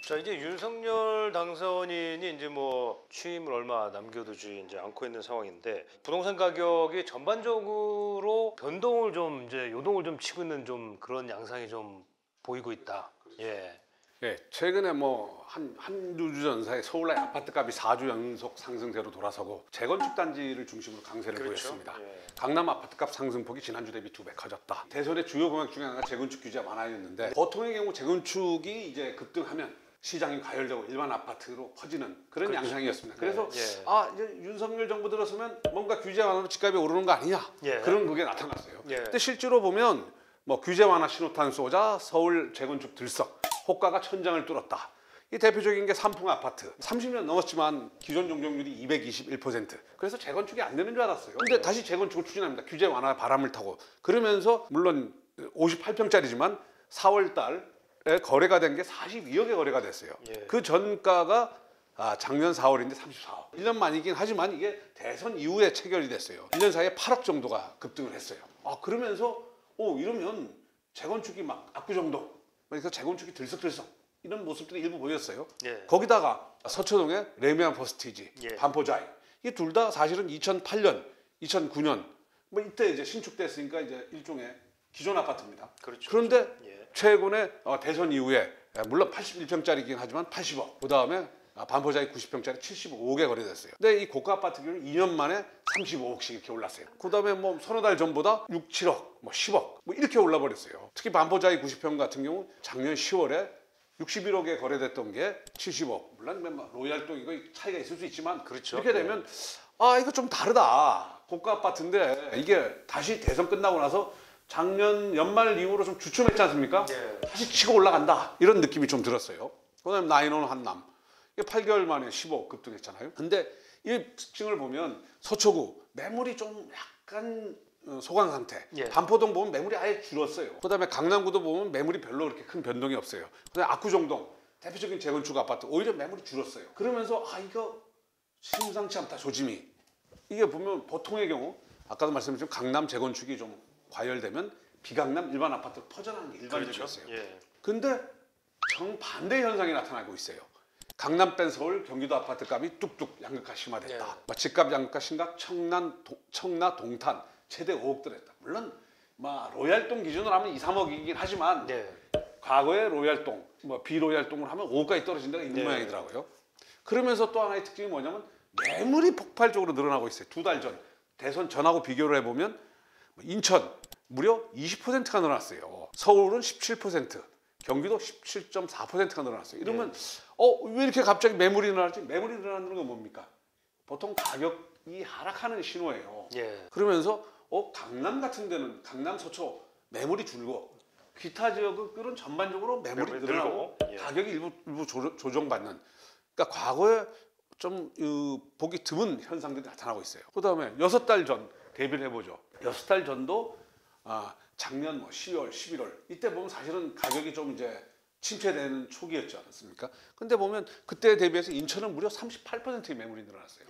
자, 이제 윤석열 당선인이 이제 뭐 취임을 얼마 남겨두지 이제 않고 있는 상황인데 부동산 가격이 전반적으로 변동을 좀 이제 요동을 좀 치고 있는 좀 그런 양상이 좀 보이고 있다. 예. 예, 최근에 뭐 한두 주 전 사이 서울 내 아파트값이 4주 연속 상승세로 돌아서고 재건축 단지를 중심으로 강세를 보였습니다. 예. 강남 아파트값 상승폭이 지난주 대비 2배 커졌다. 대선의 주요 공약 중에 하나가 재건축 규제가 완화였는데 보통의 경우 재건축이 이제 급등하면 시장이 과열되고 일반 아파트로 퍼지는 그런 양상이었습니다. 그래서 이제 윤석열 정부 들어서면 뭔가 규제 완화로 집값이 오르는 거 아니냐 그런 그게 나타났어요. 근데 실제로 보면 뭐 규제 완화 신호탄 쏘자 서울 재건축 들썩 호가가 천장을 뚫었다. 이 대표적인 게 삼풍 아파트 30년 넘었지만 기존 종료율이 221%. 그래서 재건축이 안 되는 줄 알았어요. 근데 다시 재건축을 추진합니다. 규제 완화 바람을 타고. 그러면서 물론 58평짜리지만 4월 달에 거래가 된 게 42억에 거래가 됐어요. 그 전가가 작년 4월인데 34억. 1년 만이긴 하지만 이게 대선 이후에 체결이 됐어요. 1년 사이에 8억 정도가 급등을 했어요. 그러면서 이러면 재건축이 막 압구정동 그래서 재건축이 들썩들썩 이런 모습들이 일부 보였어요. 거기다가 서초동의 레미안 퍼스티지, 반포자이 이 둘 다 사실은 2008년, 2009년 뭐 이때 이제 신축됐으니까 이제 일종의 기존 아파트입니다. 그런데 최근에 대선 이후에 물론 81평짜리긴 하지만 80억. 그 다음에 반포자이 90평짜리 75억에 거래됐어요. 근데 이 고가 아파트 경우는 2년 만에 35억씩 이렇게 올랐어요. 그 다음에 뭐 서너 달 전보다 6, 7억, 뭐 10억 뭐 이렇게 올라버렸어요. 특히 반포자이 90평 같은 경우 작년 10월에 61억에 거래됐던 게 70억. 물론 뭐 로얄동 이거 차이가 있을 수 있지만 이렇게 되면 이거 좀 다르다. 고가 아파트인데 이게 다시 대선 끝나고 나서 작년 연말 이후로 좀 주춤했지 않습니까? 다시 치고 올라간다. 이런 느낌이 좀 들었어요. 그 다음에 나인원 한남. 이게 8개월 만에 15억 급등했잖아요. 근데 이 특징을 보면 서초구 매물이 좀 약간 소강 상태. 반포동 보면 매물이 아예 줄었어요. 그다음에 강남구도 보면 매물이 별로 그렇게 큰 변동이 없어요. 그다음에 압구정동 대표적인 재건축 아파트 오히려 매물이 줄었어요. 그러면서 이거 심상치 않다 조짐이. 이게 보면 보통의 경우 아까도 말씀드렸지만 강남 재건축이 좀 과열되면 비강남 일반 아파트로 퍼져나가는 게 일반적이었어요. 근데 정반대 현상이 나타나고 있어요. 강남 뺀 서울 경기도 아파트 값이 뚝뚝 양극화 심화됐다. 집값 양극화 심각 청라 동탄 최대 5억 들었다. 물론 로얄동 기준으로 하면 2, 3억이긴 하지만 과거에 로얄동, 비로얄동으로 하면 5억까지 떨어진 데가 있는 모양이더라고요. 그러면서 또 하나의 특징이 뭐냐면 매물이 폭발적으로 늘어나고 있어요. 2달 전 대선 전하고 비교를 해보면 인천 무려 20%가 늘어났어요. 서울은 17%, 경기도 17.4%가 늘어났어요. 이러면 왜 이렇게 갑자기 매물이 늘어났지? 매물이 늘어나는 건 뭡니까? 보통 가격이 하락하는 신호예요. 그러면서 강남 같은 데는 강남 서초 매물이 줄고 기타 지역은 전반적으로 매물이 늘어나고 가격이 일부 조정받는. 그러니까 과거에 좀 보기 드문 현상들이 나타나고 있어요. 그 다음에 6달 전 대비를 해보죠. 6달 전도 작년 10월, 11월 이때 보면 사실은 가격이 좀 이제 침체되는 초기였지 않았습니까? 근데 보면 그때에 대비해서 인천은 무려 38%의 매물이 늘어났어요.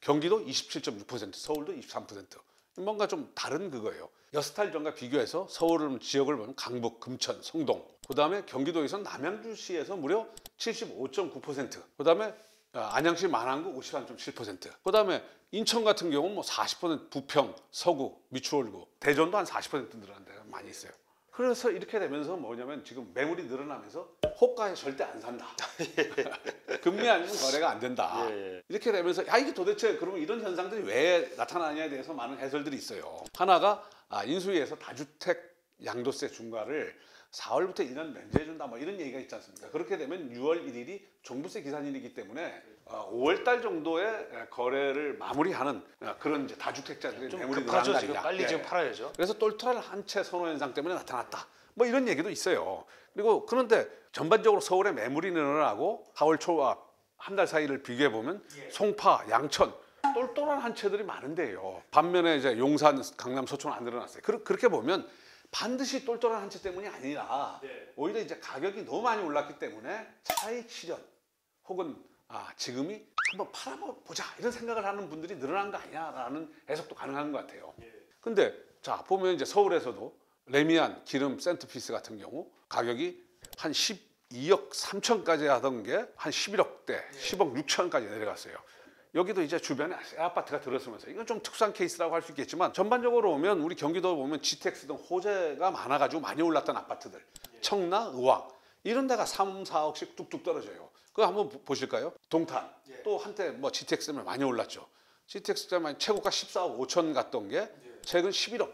경기도 27.6%, 서울도 23%. 뭔가 좀 다른 그거예요. 6달 전과 비교해서 서울 지역을 보면 강북, 금천, 성동 그 다음에 경기도에서 남양주시에서 무려 75.9% 그 다음에 안양시 만안구 53.7%. 그 다음에 인천 같은 경우는 40% 부평, 서구, 미추홀구, 대전도 한 40% 늘어난 데가 많이 있어요. 그래서 이렇게 되면서 뭐냐면 지금 매물이 늘어나면서 호가에 절대 안 산다. 금리 아니면 거래가 안 된다. 이렇게 되면서 이게 도대체 그러면 이런 현상들이 왜 나타나냐에 대해서 많은 해설들이 있어요. 하나가 인수위에서 다주택 양도세 중과를 4월부터 1년 면제해준다 이런 얘기가 있지 않습니까? 그렇게 되면 6월 1일이 종부세 기산일이기 때문에 5월 달 정도에 거래를 마무리하는 그런 이제 다주택자들의 매물이 늘어난 날이다. 빨리 지금 팔아야죠. 그래서 똘똘한 한 채 선호 현상 때문에 나타났다. 이런 얘기도 있어요. 그리고 그런데 전반적으로 서울의 매물이 늘어나고 4월 초와 한 달 사이를 비교해 보면 송파, 양천 똘똘한 한 채들이 많은데요. 반면에 이제 용산, 강남, 서초는 안 늘어났어요. 그렇게 보면 반드시 똘똘한 한 채 때문이 아니라 오히려 이제 가격이 너무 많이 올랐기 때문에 차익 실현 혹은 지금이 한번 팔아보자 이런 생각을 하는 분들이 늘어난 거 아니냐라는 해석도 가능한 것 같아요. 근데 자 보면 이제 서울에서도 레미안, 기름, 센트피스 같은 경우 가격이 한 2억 3천까지 하던 게 한 11억대, 10억 6천까지 내려갔어요. 여기도 이제 주변에 새 아파트가 들어서면서 이건 좀 특수한 케이스라고 할 수 있겠지만 전반적으로 보면 우리 경기도 보면 GTX 등 호재가 많아가지고 많이 올랐던 아파트들 청라, 의왕 이런 데가 3, 4억씩 뚝뚝 떨어져요. 그거 한번 보실까요? 동탄 또 한때 뭐 GTX 때문에 많이 올랐죠. GTX 때문에 최고가 14억 5천 갔던 게 최근 11억,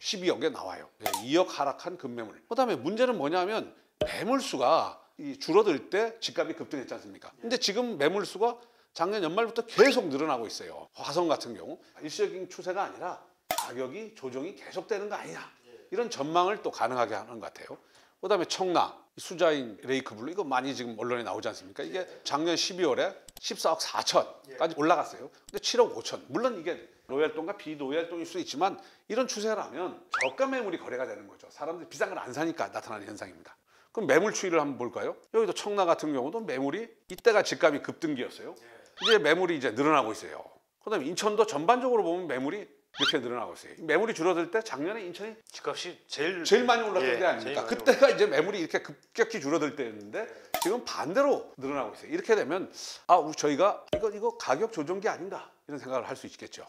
12억에 나와요. 2억 하락한 급매물. 그다음에 문제는 뭐냐면 매물수가 줄어들 때 집값이 급등했지 않습니까? 근데 지금 매물수가 작년 연말부터 계속 늘어나고 있어요. 화성 같은 경우 일시적인 추세가 아니라 가격이 조정이 계속되는 거 아니냐 이런 전망을 또 가능하게 하는 것 같아요. 그다음에 청라 수자인 레이크블루 이거 많이 지금 언론에 나오지 않습니까? 이게 작년 12월에 14억 4천까지 올라갔어요. 근데 7억 5천 물론 이게 로얄동과 비로얄동일 수 있지만 이런 추세라면 저가 매물이 거래가 되는 거죠. 사람들이 비싼 걸 안 사니까 나타나는 현상입니다. 그럼 매물 추이를 한번 볼까요? 여기도 청라 같은 경우도 매물이 이때가 집값이 급등기였어요. 이제 매물이 이제 늘어나고 있어요. 그다음에 인천도 전반적으로 보면 매물이 이렇게 늘어나고 있어요. 매물이 줄어들 때 작년에 인천이 집값이 제일 많이 올랐던 게 아닙니까? 그때가 이제 매물이 이렇게 급격히 줄어들 때였는데 지금 반대로 늘어나고 있어요. 이렇게 되면 저희가 이거 가격 조정기 아닌가 이런 생각을 할 수 있겠죠.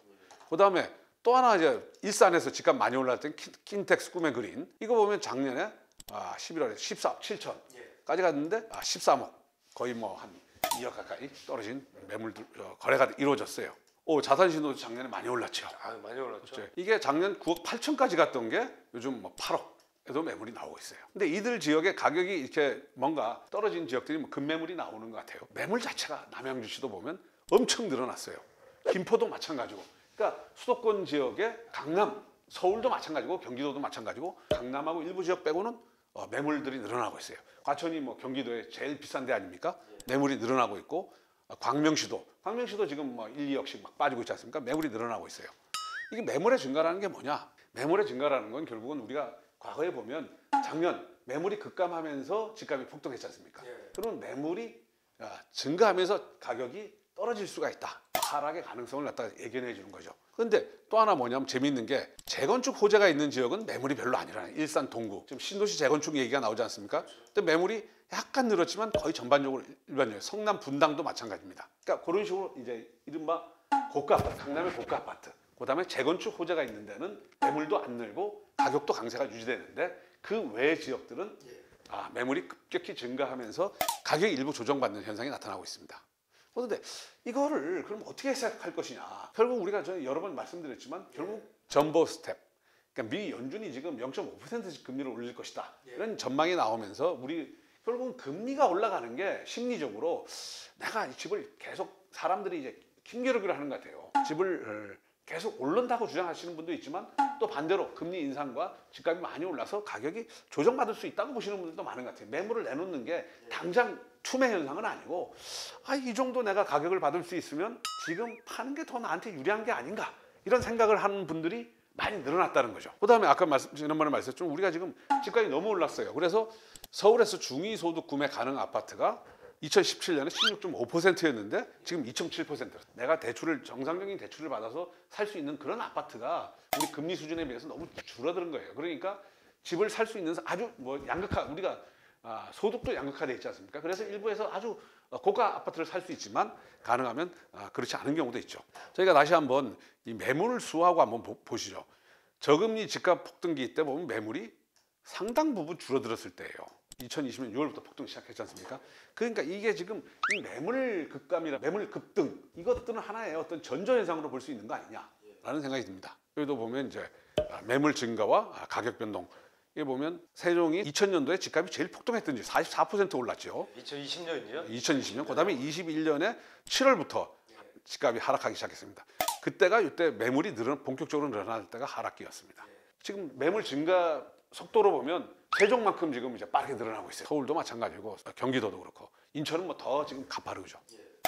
그다음에 또 하나 이제 일산에서 집값 많이 올랐던 킨텍스 꿈의 그린 이거 보면 작년에 11월에 14억 7천까지 갔는데 13억 거의 뭐 한 2억 가까이 떨어진 매물들 거래가 이루어졌어요. 자산신호도 작년에 많이 올랐죠. 많이 올랐죠. 그렇죠. 이게 작년 9억 8천까지 갔던 게 요즘 뭐 8억에도 매물이 나오고 있어요. 근데 이들 지역의 가격이 이렇게 뭔가 떨어진 지역들이 뭐 급매물이 나오는 것 같아요. 매물 자체가 남양주시도 보면 엄청 늘어났어요. 김포도 마찬가지고. 그러니까 수도권 지역의 강남, 서울도 마찬가지고 경기도도 마찬가지고 강남하고 일부 지역 빼고는 매물들이 늘어나고 있어요. 과천이 뭐 경기도의 제일 비싼 데 아닙니까? 매물이 늘어나고 있고 광명시도 지금 뭐 1, 2억씩 막 빠지고 있지 않습니까? 매물이 늘어나고 있어요. 이게 매물의 증가라는 게 뭐냐? 매물의 증가라는 건 결국은 우리가 과거에 보면 작년 매물이 급감하면서 집값이 폭등했지 않습니까? 그러면 매물이 증가하면서 가격이 떨어질 수가 있다. 하락의 가능성을 갖다가 예견해 주는 거죠. 그런데 또 하나 뭐냐면 재미있는 게 재건축 호재가 있는 지역은 매물이 별로 아니라요. 일산 동구 지금 신도시 재건축 얘기가 나오지 않습니까? 근데 매물이 약간 늘었지만 거의 전반적으로 일반적이에요. 성남 분당도 마찬가지입니다. 그러니까 그런 식으로 이제 이른바 고가 아파트, 강남의 고가 아파트. 그다음에 재건축 호재가 있는 데는 매물도 안 늘고 가격도 강세가 유지되는데 그 외 지역들은 매물이 급격히 증가하면서 가격이 일부 조정받는 현상이 나타나고 있습니다. 그런데 이거를 그럼 어떻게 해석할 것이냐? 결국 우리가 저는 여러 번 말씀드렸지만 결국 전보 스텝. 그러니까 미 연준이 지금 0.5%씩 금리를 올릴 것이다. 이런 전망이 나오면서 우리 결국은 금리가 올라가는 게 심리적으로 내가 이 집을 계속 사람들이 이제 힘겨루기를 하는 것 같아요. 집을 계속 오른다고 주장하시는 분도 있지만 또 반대로 금리 인상과 집값이 많이 올라서 가격이 조정받을 수 있다고 보시는 분들도 많은 것 같아요. 매물을 내놓는 게 당장 투매 현상은 아니고 이 정도 내가 가격을 받을 수 있으면 지금 파는 게 더 나한테 유리한 게 아닌가 이런 생각을 하는 분들이 많이 늘어났다는 거죠. 그다음에 아까 지난번에 말씀드렸지만 우리가 지금 집값이 너무 올랐어요. 그래서 서울에서 중위소득 구매 가능 아파트가 2017년에 16.5%였는데 지금 2.7%. 내가 정상적인 대출을 받아서 살 수 있는 그런 아파트가 우리 금리 수준에 비해서 너무 줄어드는 거예요. 그러니까 집을 살 수 있는 아주 우리가 소득도 양극화돼 있지 않습니까? 그래서 일부에서 아주 고가 아파트를 살 수 있지만 가능하면 그렇지 않은 경우도 있죠. 저희가 다시 한번 이 매물 수하고 한번 보시죠. 저금리 집값 폭등기 때 보면 매물이 상당 부분 줄어들었을 때예요. 2020년 6월부터 폭등 시작했지 않습니까? 그러니까 이게 지금 이 매물 급감이나 매물 급등 이것들은 하나의 어떤 전조 현상으로 볼 수 있는 거 아니냐라는 생각이 듭니다. 여기도 보면 이제 매물 증가와 가격 변동. 이게 보면 세종이 2000년도에 집값이 제일 폭등했던 지 44% 올랐죠. 2020년이요? 2020년. 그다음에 21년에 7월부터 집값이 하락하기 시작했습니다. 그때가 이때 매물이 본격적으로 늘어날 때가 하락기였습니다. 지금 매물 증가 속도로 보면 세종만큼 지금 이제 빠르게 늘어나고 있어요. 서울도 마찬가지고 경기도도 그렇고 인천은 뭐 더 지금 가파르죠.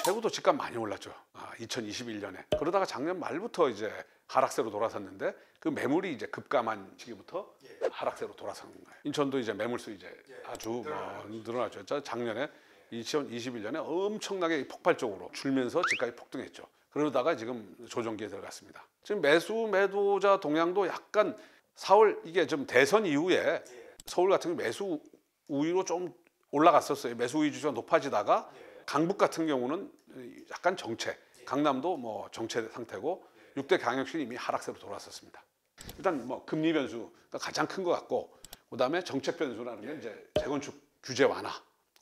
대구도 집값 많이 올랐죠. 2021년에. 그러다가 작년 말부터 이제 하락세로 돌아섰는데 그 매물이 이제 급감한 시기부터 하락세로 돌아서는 거예요. 인천도 이제 매물수 이제 아주 늘어났죠. 작년에 2021년에 엄청나게 폭발적으로 줄면서 집값이 폭등했죠. 그러다가 지금 조정기에 들어갔습니다. 지금 매도자 동향도 약간 4월 이게 좀 대선 이후에 서울 같은 경우 매수 우위로 좀 올라갔었어요. 매수 위주가 높아지다가 강북 같은 경우는 약간 정체, 강남도 뭐 정체 상태고 6대 강역시 이미 하락세로 돌아왔었습니다. 일단 뭐 금리 변수가 가장 큰 것 같고, 그다음에 정책 변수라는 게 이제 재건축 규제 완화,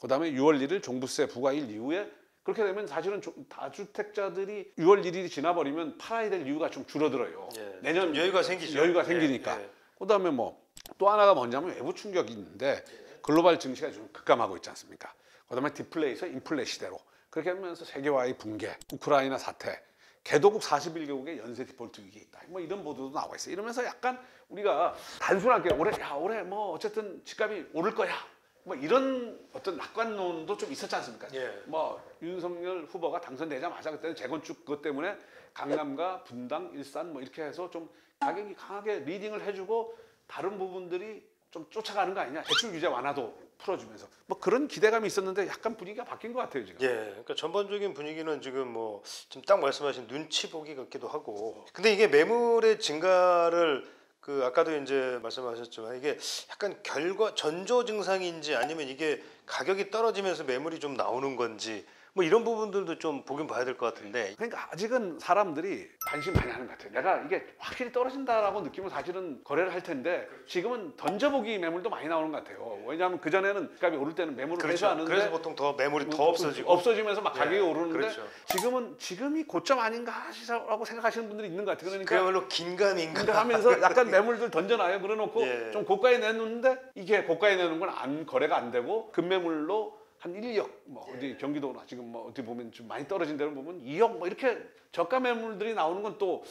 그다음에 6월 1일 종부세 부과일 이후에 그렇게 되면 사실은 다주택자들이 6월 1일이 지나버리면 팔아야 될 이유가 좀 줄어들어요. 예. 내년 여유가 생기죠. 여유가 생기니까. 예. 그다음에 뭐 또 하나가 뭐냐면 외부 충격이 있는데 글로벌 증시가 좀 급감하고 있지 않습니까? 그다음에 디플레이에서 인플레 시대로 그렇게 하면서 세계화의 붕괴, 우크라이나 사태, 개도국 41개국의 연쇄 디폴트 위기에 있다. 뭐 이런 보도도 나와 있어요. 이러면서 약간 우리가 단순하게 올해 뭐 어쨌든 집값이 오를 거야. 뭐 이런 어떤 낙관론도 좀 있었지 않습니까? 예. 뭐 윤석열 후보가 당선되자마자 그때는 재건축 그것 때문에 강남과 분당, 일산 뭐 이렇게 해서 좀 가격이 강하게 리딩을 해주고 다른 부분들이 좀 쫓아가는 거 아니냐? 대출 규제 완화도 풀어주면서 뭐 그런 기대감이 있었는데 약간 분위기가 바뀐 것 같아요 지금. 예, 그러니까 전반적인 분위기는 지금 뭐 지금 딱 말씀하신 눈치 보기 같기도 하고. 근데 이게 매물의 증가를 그 아까도 이제 말씀하셨지만 이게 약간 전조 증상인지 아니면 이게 가격이 떨어지면서 매물이 좀 나오는 건지 뭐 이런 부분들도 좀 보긴 봐야 될 것 같은데. 그러니까 아직은 사람들이 관심 많이 하는 것 같아요. 내가 이게 확실히 떨어진다라고 느끼면 사실은 거래를 할 텐데 지금은 던져보기 매물도 많이 나오는 것 같아요. 왜냐하면 그전에는 값이 오를 때는 매물을 그렇죠. 매수하는데 그래서 보통 더 매물이 더 없어지고 없어지면서 막 가격이 예, 오르는데 그렇죠. 지금이 고점 아닌가라고 생각하시는 분들이 있는 것 같아요. 그러니까 그야말로 긴가민가 하면서 약간 매물들 던져놔요. 그래놓고 예. 좀 고가에 내놓는데 이게 고가에 내놓은 건 거래가 안 되고 급매물로 한 1억 뭐 어디 경기도나 지금 뭐 어디 보면 좀 많이 떨어진 데를 보면 2억 뭐 이렇게 저가 매물들이 나오는 건 또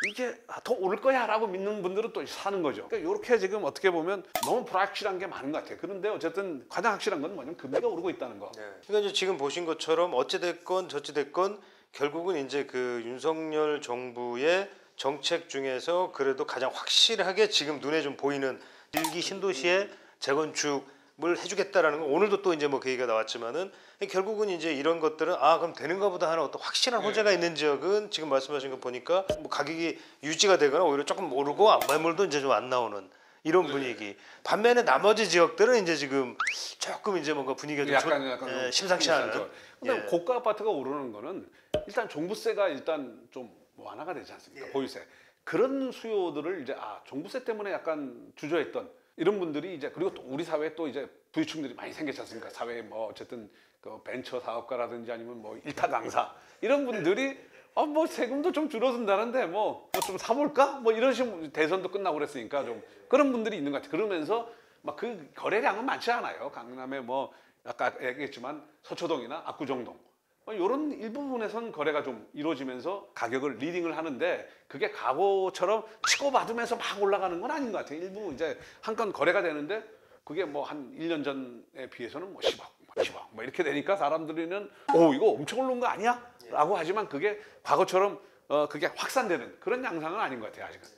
이게 더 오를 거야라고 믿는 분들은 또 사는 거죠. 그러니까 이렇게 지금 어떻게 보면 너무 불확실한 게 많은 것 같아요. 그런데 어쨌든 가장 확실한 건 뭐냐면 금리가 오르고 있다는 거. 그러니까 이제 지금 보신 것처럼 어찌 됐건 저찌 됐건 결국은 이제 그 윤석열 정부의 정책 중에서 그래도 가장 확실하게 지금 눈에 좀 보이는 일기 신도시의 재건축을 해주겠다라는 건 오늘도 또 이제 뭐 그 얘기가 나왔지만은 결국은 이제 이런 것들은 그럼 되는가 보다 하는 어떤 확실한 호재가 있는 지역은 지금 말씀하신 거 보니까 뭐 가격이 유지가 되거나 오히려 조금 오르고 매물도 이제 좀 안 나오는 이런 분위기. 반면에 나머지 지역들은 이제 지금 조금 이제 뭔가 분위기가 좀 심상치 않은. 근데 고가 아파트가 오르는 거는 일단 종부세가 일단 좀 완화가 되지 않습니까? 보유세. 그런 수요들을 이제 종부세 때문에 약간 주저했던 이런 분들이 이제 그리고 또 우리 사회에 또 이제 부유층들이 많이 생겼지 않습니까? 사회에 뭐 어쨌든 그 벤처 사업가라든지 아니면 뭐 일타 강사 이런 분들이 뭐 세금도 좀 줄어든다는데 뭐 좀 사볼까? 뭐 이런 식으로 대선도 끝나고 그랬으니까 좀 그런 분들이 있는 것 같아요. 그러면서 막 그 거래량은 많지 않아요. 강남에 뭐 아까 얘기했지만 서초동이나 압구정동 이런 일부분에선 거래가 좀 이루어지면서 가격을 리딩을 하는데 그게 과거처럼 치고받으면서 막 올라가는 건 아닌 것 같아요. 일부 이제 한 건 거래가 되는데 그게 뭐 한 1년 전에 비해서는 뭐 10억, 10억 뭐 이렇게 되니까 사람들이는 이거 엄청 오른 거 아니야? 라고 하지만 그게 과거처럼 그게 확산되는 그런 양상은 아닌 것 같아요. 아직은.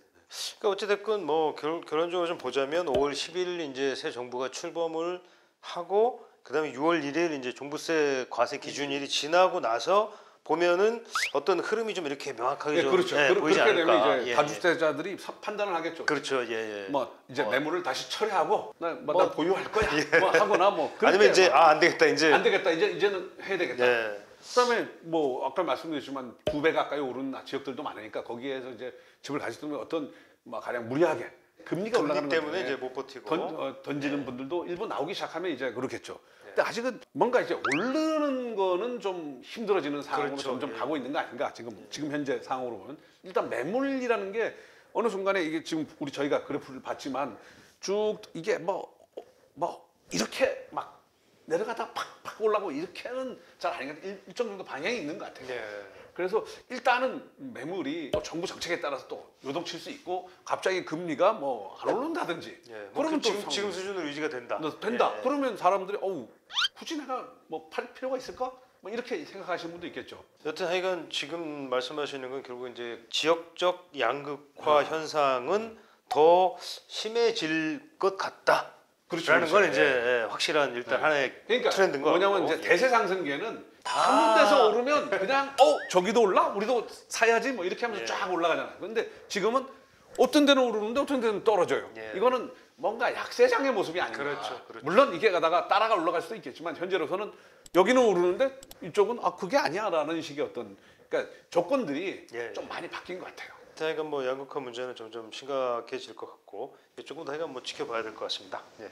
그러니까 어찌됐건 뭐 결론적으로 좀 보자면 5월 10일 이제 새 정부가 출범을 하고 그다음에 6월 1일 이제 종부세 과세 기준일이 지나고 나서 보면은 어떤 흐름이 좀 이렇게 명확하게 좀 그렇죠. 보이지 그렇게 되면 않을까. 이제 다주택자들이 판단을 하겠죠. 그렇죠. 예. 뭐 이제 매물을 다시 처리하고 나 보유할 거야. 뭐 하거나 뭐 아니면 이제 안 되겠다 이제는 해야 되겠다. 그다음에 뭐 아까 말씀드렸지만 2배 가까이 오른 지역들도 많으니까 거기에서 이제 집을 가지면 어떤 뭐 가령 무리하게 금리가 올라가는 때문에 이제 못 버티고 던지는 분들도 일부 나오기 시작하면 이제 그렇겠죠. 근데 아직은 뭔가 이제 오르는 거는 좀 힘들어지는 상황으로 점점 가고 있는 거 아닌가 지금 현재 상황으로 보면 일단 매물이라는 게 어느 순간에 이게 지금 저희가 그래프를 봤지만 쭉 이게 뭐 이렇게 막 내려가다 팍팍 올라가고 이렇게는 잘 아닌 것 같아요. 일정 정도 방향이 있는 것 같아요. 그래서 일단은 매물이 또 정부 정책에 따라서 또 요동칠 수 있고 갑자기 금리가 뭐 안 오른다든지 그러면 또 지금 수준으로 유지가 된다. 그러면 사람들이 굳이 내가 뭐 팔 필요가 있을까? 뭐 이렇게 생각하시는 분도 있겠죠. 여튼 하여간 지금 말씀하시는 건 결국 이제 지역적 양극화 현상은 더 심해질 것 같다. 라는 건 이제 확실한 일단 하나의 트렌드인 거. 뭐냐면 이제 대세 상승계는 한 군데서 오르면 그냥 저기도 올라? 우리도 사야지 뭐 이렇게 하면서 쫙 올라가잖아요. 근데 지금은 어떤 데는 오르는데 어떤 데는 떨어져요. 이거는 뭔가 약세장의 모습이 아닌가. 그렇죠, 그렇죠. 물론 이게 가다가 따라가 올라갈 수도 있겠지만 현재로서는 여기는 오르는데 이쪽은 그게 아니야라는 식의 어떤 그러니까 조건들이 예. 좀 많이 바뀐 것 같아요. 하여간 뭐 양극화 문제는 점점 심각해질 것 같고 조금 더 하여간 뭐 지켜봐야 될 것 같습니다. 예.